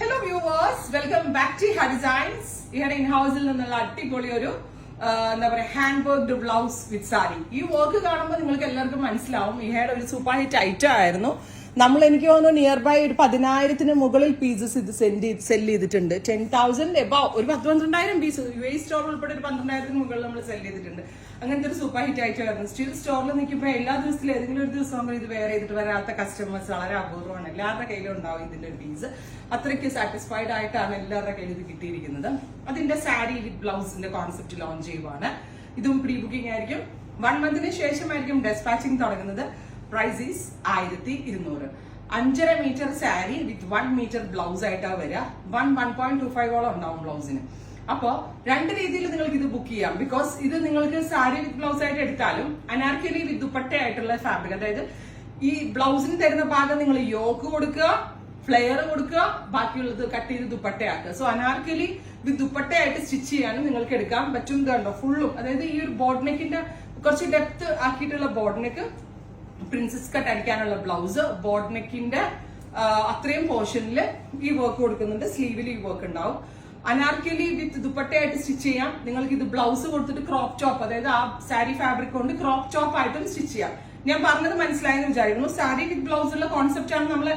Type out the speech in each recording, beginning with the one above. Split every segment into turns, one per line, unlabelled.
Hello viewers, welcome back to ഹാ designs. ഇവിടെ in ഹൗസിൽ നിന്നുള്ള അടിപൊളി ഒരു എന്താ പറയാ hand worked blouse with sari. ഈ വർക്ക് കാണുമ്പോൾ നിങ്ങൾക്ക് എല്ലാവർക്കും മനസ്സിലാവും ഇഹയുടെ ഒരു സൂപ്പർ ഹിറ്റ് ഐറ്റം ആയിരുന്നു. നമ്മൾ എനിക്ക് തോന്നുന്നു നിയർ ബൈ ഒരു 10,000 മുകളിൽ പീസസ് ഇത് സെല് ചെയ്തിട്ടുണ്ട്. 10,000 എബവ് ഒരു 12,000 പീസസ് UAE സ്റ്റോർ ഉൾപ്പെടെ ഒരു 12,000 മുകളിൽ നമ്മൾ സെല് ചെയ്തിട്ടുണ്ട്. അങ്ങനത്തെ ഒരു സൂപ്പർ ഹിറ്റ് ഐറ്റം ആയിരുന്നു. സ്റ്റിൽ സ്റ്റോറിൽ നിൽക്കുമ്പോൾ എല്ലാ ദിവസത്തിലും ഏതെങ്കിലും ഒരു ദിവസം ഇത് വേറെ ചെയ്തിട്ട് വരാത്ത കസ്റ്റമേഴ്സ് വളരെ അപൂർവമാണ്. എല്ലാവരുടെ കയ്യിലും ഉണ്ടാവും ഇതിന്റെ ഒരു പീസ്. അത്രയ്ക്ക് സാറ്റിസ്ഫൈഡ് ആയിട്ടാണ് എല്ലാവരുടെ കയ്യിൽ ഇത് കിട്ടിയിരിക്കുന്നത്. അതിന്റെ സാരി വിത്ത് ബ്ലൗസിന്റെ കോൺസെപ്റ്റ് ലോഞ്ച് ചെയ്യുവാണ്. ഇതും പ്രീ ബുക്കിംഗ് ആയിരിക്കും. 1 മന്തിന് ശേഷമായിരിക്കും ഡെസ്പാച്ചിങ് തുടങ്ങുന്നത്. Price is 1,200. 5.5 metre sari with 1 metre blouse ആയിട്ടാണ് വരിക. 1.25 ഉണ്ടാവും ബ്ലൗസിന്. അപ്പോ രണ്ട് രീതിയിൽ നിങ്ങൾക്ക് ഇത് ബുക്ക് ചെയ്യാം. ബിക്കോസ് ഇത് നിങ്ങൾക്ക് സാരി വിത്ത് ബ്ലൗസ് ആയിട്ട് എടുത്താലും അനാർക്കലി വിത്ത് ദുപ്പട്ട ആയിട്ടുള്ള ഫാബ്രിക്, അതായത് ഈ ബ്ലൗസിന് തരുന്ന ഭാഗം നിങ്ങൾ യോക്ക് കൊടുക്കുക, ഫ്ലെയർ കൊടുക്കുക, ബാക്കിയുള്ളത് കട്ട് ചെയ്ത് ദുപ്പട്ടയാക്കുക. സോ അനാർക്കലി വിത്ത് ദുപ്പട്ടയായിട്ട് സ്റ്റിച്ച് ചെയ്യാനും നിങ്ങൾക്ക് എടുക്കാൻ പറ്റും. കണ്ടോ ഫുള്ളും, അതായത് ഈ ഒരു ബോർഡ് നെക്കിന്റെ കുറച്ച് ഡെപ്ത് ആക്കിയിട്ടുള്ള ബോർഡ് നെക്ക്, പ്രിൻസസ് കട്ട് അടിക്കാനുള്ള ബ്ലൗസ്, ബോർഡ് നെക്കിന്റെ അത്രയും പോർഷനിൽ ഈ വർക്ക് കൊടുക്കുന്നുണ്ട്. സ്ലീവിൽ ഈ വർക്ക് ഉണ്ടാവും. അനാർക്കലി വിത്ത് ദുപ്പട്ടയായിട്ട് സ്റ്റിച്ച് ചെയ്യാം. നിങ്ങൾക്ക് ഇത് ബ്ലൗസ് കൊടുത്തിട്ട് ക്രോപ്പ് ടോപ്പ്, അതായത് ആ സാരി ഫാബ്രിക് കൊണ്ട് ക്രോപ്പ് ടോപ്പ് ആയിട്ടും സ്റ്റിച്ച് ചെയ്യാം. ഞാൻ പറഞ്ഞത് മനസ്സിലായെന്ന് വിചാരിക്കുന്നു. സാരി വിത്ത് ബ്ലൗസ് ഉള്ള കോൺസെപ്റ്റ് ആണ് നമ്മൾ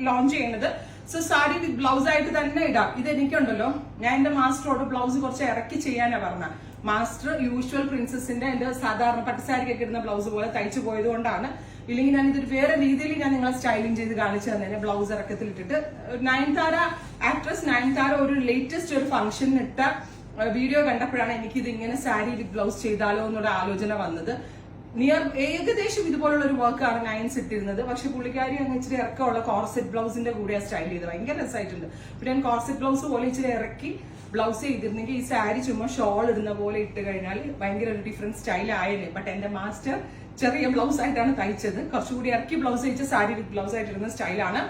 ലോഞ്ച് ചെയ്യുന്നത്. സോ സാരി വിത്ത് ബ്ലൗസ് ആയിട്ട് തന്നെ ഇടാം. ഇത് എനിക്കുണ്ടല്ലോ, ഞാൻ എന്റെ മാസ്റ്ററോട് ബ്ലൗസ് കുറച്ച് ഇറക്കി ചെയ്യാനാ പറഞ്ഞ. മാസ്റ്റർ യൂഷ്വൽ പ്രിൻസസിന്റെ എന്റെ സാധാരണ പട്ടുസാരിക്കൊക്കെ ഇടുന്ന ബ്ലൗസ് പോലെ തയ്ച്ചു പോയത് കൊണ്ടാണ്. ഇല്ലെങ്കിൽ ഞാൻ ഇതൊരു വേറെ രീതിയിൽ ഞാൻ നിങ്ങളെ സ്റ്റൈലിംഗ് ചെയ്ത് കാണിച്ചു തന്നെ ബ്ലൗസ് ഇറക്കത്തിൽ ഇട്ടിട്ട്. ആക്ട്രസ് നയൻതാര ഒരു ലേറ്റസ്റ്റ് ഒരു ഫംഗ്ഷന് ഇട്ട വീഡിയോ കണ്ടപ്പോഴാണ് എനിക്ക് ഇത് ഇങ്ങനെ സാരി വിത്ത് ബ്ലൗസ് ചെയ്താലോ എന്നുള്ള ആലോചന വന്നത്. ഏകദേശം ഇതുപോലുള്ള ഒരു വർക്കാണ് നയൻസ് ഇട്ടിരുന്നത്. പക്ഷെ പുള്ളിക്കാരി അങ്ങ് ഇച്ചിരി ഇറക്കമുള്ള കോർസെറ്റ് ബ്ലൗസിന്റെ കൂടെ സ്റ്റൈൽ ചെയ്ത് ഭയങ്കര രസമായിട്ടുണ്ട്. പിന്നെ ഞാൻ കോർസെറ്റ് ബ്ലൗസ് പോലെ ഇച്ചിരി ഇറക്കി ബ്ലൗസ് ചെയ്തിരുന്നെങ്കിൽ ഈ സാരി ചുമ്മാ ഷോൾ ഇടുന്ന പോലെ ഇട്ട് കഴിഞ്ഞാൽ ഭയങ്കര ഒരു ഡിഫറെന്റ് സ്റ്റൈൽ ആയേനെ. ബട്ട് എന്റെ മാസ്റ്റർ ചെറിയ ബ്ലൗസ് ആയിട്ടാണ് തയ്ച്ചത്. കുറച്ചുകൂടി ഇറക്കി ബ്ലൗസ് തയ്ച്ച സാരി വിത്ത് ബ്ലൗസ് ആയിട്ടിരുന്ന സ്റ്റൈലാണ്.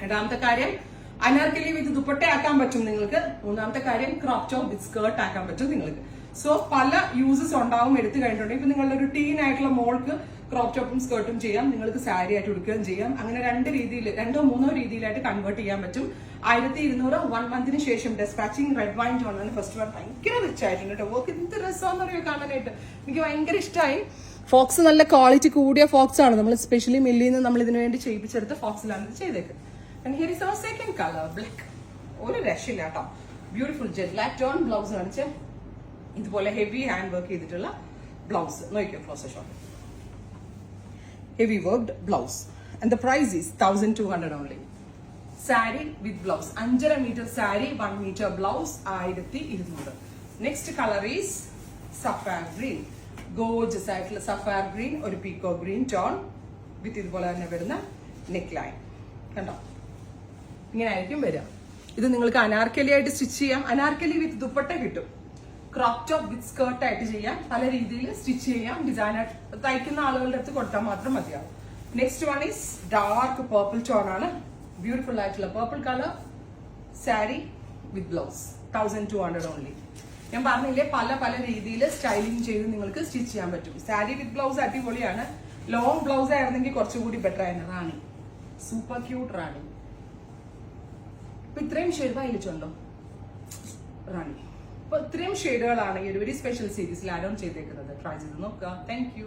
രണ്ടാമത്തെ കാര്യം, അനാർക്കലി വിത്ത് ദുപ്പട്ട ആക്കാൻ പറ്റും നിങ്ങൾക്ക്. മൂന്നാമത്തെ കാര്യം, ക്രോപ്പ് ടോപ്പ് വിത്ത് സ്കേർട്ട് ആക്കാൻ പറ്റും നിങ്ങൾക്ക്. സോ പല യൂസസ് ഉണ്ടാവും എടുത്തു കഴിഞ്ഞിട്ടുണ്ടെങ്കിൽ. ഇപ്പൊ നിങ്ങളുടെ ഒരു ടീൻ ആയിട്ടുള്ള മോൾക്ക് ക്രോപ്പ് ടോപ്പും സ്കേർട്ടും ചെയ്യാം, നിങ്ങൾക്ക് സാരി ആയിട്ട് ഉടുക്കുകയും ചെയ്യാം. അങ്ങനെ രണ്ടോ മൂന്നോ രീതിയിലായിട്ട് കൺവേർട്ട് ചെയ്യാൻ പറ്റും. 1,200 1 മന്തിന് ശേഷം ഡെസ്പാച്ചിങ്. റെഡ് വൈൻ ടോണാണ് ഫസ്റ്റ് വൺ. ഭയങ്കര റിച്ച് ആയിട്ടുണ്ട് കേട്ടോ. വർക്ക് എന്ത് രസമാണെന്ന് അറിയോ കാണാനായിട്ട്. എനിക്ക് ഭയങ്കര ഇഷ്ടമായി. ഫോക്സ് നല്ല ക്വാളിറ്റി കൂടിയ ഫോക്സ് ആണ്. നമ്മൾ സ്പെഷ്യലി മില്ലിൽ നിന്ന് നമ്മൾ ഇതിനു വേണ്ടി ചെയ്യിപ്പിച്ചെടുത്ത ഫോക്സിലാണ് ഇത് ചെയ്തേക്കുന്നത്. And here is our second colour black. ഒരു രക്ഷയില്ല കേട്ടോ. Beautiful jet black tone blouse കാണിച്ച് ഇതുപോലെ ഹെവി ഹാൻഡ് വർക്ക് ചെയ്തിട്ടുള്ള ബ്ലൗസ് നോക്കിയോ. Close shot heavy worked blouse. And the price is 1,200 only. Sari with blouse 5.5 metre sari 1 metre blouse 1,200. Next colour is sapphire green. Gorgeous ആയിട്ടുള്ള sapphire green, ഒരു പീക്കോ green tone വിത്ത് ഇതുപോലെ തന്നെ വരുന്ന neck line. കണ്ടോ, ഇങ്ങനെ ആയിരിക്കും വരിക. ഇത് നിങ്ങൾക്ക് അനാർക്കലി ആയിട്ട് സ്റ്റിച്ച് ചെയ്യാം. അനാർക്കലി വിത്ത് ദുപ്പട്ട കിട്ടും. ക്രോപ്പ് ടോപ്പ് വിത്ത് സ്കേർട്ട് ആയിട്ട് ചെയ്യാം. പല രീതിയിൽ സ്റ്റിച്ച് ചെയ്യാം. ഡിസൈനർ തയ്ക്കുന്ന ആളുകളുടെ അടുത്ത് കൊടുത്താൽ മാത്രം മതിയാവും. Next one is dark purple tone ആണ്. ബ്യൂട്ടിഫുൾ ആയിട്ടുള്ള purple colour sari with blouse 1,200 only. ഞാൻ പറഞ്ഞില്ലേ, പല രീതിയിൽ സ്റ്റൈലിംഗ് ചെയ്ത് നിങ്ങൾക്ക് സ്റ്റിച്ച് ചെയ്യാൻ പറ്റും. സാരി വിത്ത് ബ്ലൗസ് അടിപൊളിയാണ്. ലോങ് ബ്ലൗസ് ആയിരുന്നെങ്കിൽ കുറച്ചുകൂടി ബെറ്റർ ആയിരുന്നു. റാണി, സൂപ്പർ ക്യൂട്ട് റാണി. ഇപ്പൊ ഇത്രയും ഷെയ്ഡ് വായിച്ചുണ്ടോ റാണി. അപ്പൊ ഇത്രയും ഷെയ്ഡുകളാണ് ഈ ഒരു വെരി സ്പെഷ്യൽ സീരീസിൽ ആഡ് ഓൺ ചെയ്തേക്കുന്നത്. ട്രൈ ചെയ്ത് നോക്കുക. Thank you.